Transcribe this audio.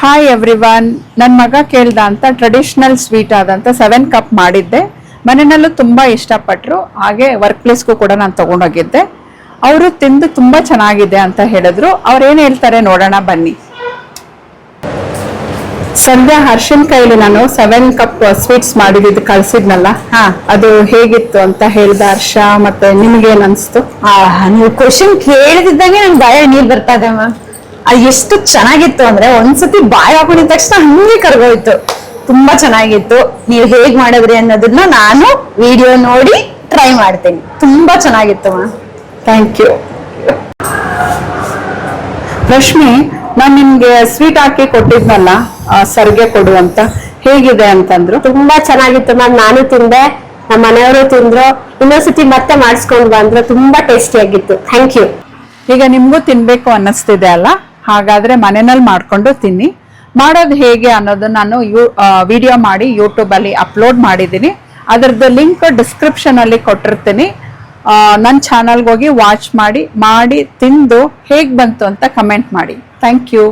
Hi everyone, ನನ್ನ ಮಗ ಕೇಳ್ದ ಅಂತ ಟ್ರೆಡಿಷನಲ್ ಸ್ವೀಟ್ ಆದಂತ 7 ಕಪ್ ಮಾಡಿದ್ದೆ. ಮನೆಯಲ್ಲೂ ತುಂಬಾ ಇಷ್ಟಪಟ್ಟರು. ಹಾಗೆ ವರ್ಕ್ ಪ್ಲೇಸ್ಗೂ ಕೂಡ ನಾನು ತಗೊಂಡೋಗಿದ್ದೆ. ಅವರು ತಿಂದು ತುಂಬಾ ಚೆನ್ನಾಗಿದೆ ಅಂತ ಹೇಳಿದ್ರು. ಅವ್ರು ಏನ್ ಹೇಳ್ತಾರೆ ನೋಡೋಣ ಬನ್ನಿ. ಸಂಧ್ಯಾ, ಹರ್ಷನ್ ಕೈಲಿ ನಾನು 7 ಕಪ್ ಸ್ವೀಟ್ಸ್ ಮಾಡಿದ್ದು ಕಳ್ಸಿದ್ನಲ್ಲ, ಅದು ಹೇಗಿತ್ತು ಅಂತ ಹೇಳ್ದ ಹರ್ಷ. ಮತ್ತೆ ನಿಮ್ಗೇನ್ ಅನ್ಸ್ತು? ನೀವು ಕ್ವಶನ್ ಕೇಳಿದಂಗೆ ನನ್ ಬಾಯ ನೀರ್ ಬರ್ತಾ ಇದೆ ಮ್ಯಾಮ್. ಅದು ಎಷ್ಟು ಚೆನ್ನಾಗಿತ್ತು ಅಂದ್ರೆ ಒಂದ್ಸತಿ ಬಾಯ್ ಹಾಕೊಂಡಿದ ತಕ್ಷಣ ಹಂಗೆ ಕರ್ಗೋಯ್ತು. ತುಂಬಾ ಚೆನ್ನಾಗಿತ್ತು. ನೀವು ಹೇಗ್ ಮಾಡಿದ್ರಿ ಅನ್ನೋದನ್ನ ನಾನು ವಿಡಿಯೋ ನೋಡಿ ಟ್ರೈ ಮಾಡ್ತೀನಿ. ತುಂಬಾ ಚೆನ್ನಾಗಿತ್ತು ಮ್ಯಾಮ್. Thank you. ರಶ್ಮಿ, ನಾನು ನಿಮ್ಗೆ ಸ್ವೀಟ್ ಹಾಕಿ ಕೊಟ್ಟಿದ್ನಲ್ಲ, ಸರ್ಗೆ ಕೊಡು ಅಂತ, ಹೇಗಿದೆ ಅಂತಂದ್ರು. ತುಂಬಾ ಚೆನ್ನಾಗಿತ್ತು ಮ್ಯಾಮ್. ನಾನು ತಿಂದೆ, ನಮ್ಮ ಮನೆಯವರು ತಿಂದ್ರು. ಇನ್ನೊಂದ್ಸತಿ ಮತ್ತೆ ಮಾಡಿಸ್ಕೊಂಡು ಬಂದ್ರು. ತುಂಬಾ ಟೇಸ್ಟಿ ಆಗಿತ್ತು. Thank you. ಈಗ ನಿಮ್ಗೂ ತಿನ್ಬೇಕು ಅನ್ನಿಸ್ತಿದೆ ಅಲ್ಲ? ಹಾಗಾದ್ರೆ ಮನೆಯಲ್ಲಿ ಮಾಡ್ಕೊಂಡು ತಿನ್ನಿ. ಮಾಡೋದು ಹೇಗೆ ಅನ್ನೋದು ನಾನು ವಿಡಿಯೋ ಮಾಡಿ ಯೂಟ್ಯೂಬ್ ಅಲ್ಲಿ ಅಪ್ಲೋಡ್ ಮಾಡಿದ್ದೀನಿ. ಅದರದ್ದು ಲಿಂಕ್ ಡಿಸ್ಕ್ರಿಪ್ಷನ್ ಅಲ್ಲಿ ಕೊಟ್ಟಿರ್ತೀನಿ. ನನ್ನ ಚಾನಲ್ಗೆ ಹೋಗಿ ವಾಚ್ ಮಾಡಿ ತಿಂದು ಹೇಗೆ ಬಂತು ಅಂತ ಕಮೆಂಟ್ ಮಾಡಿ. Thank you.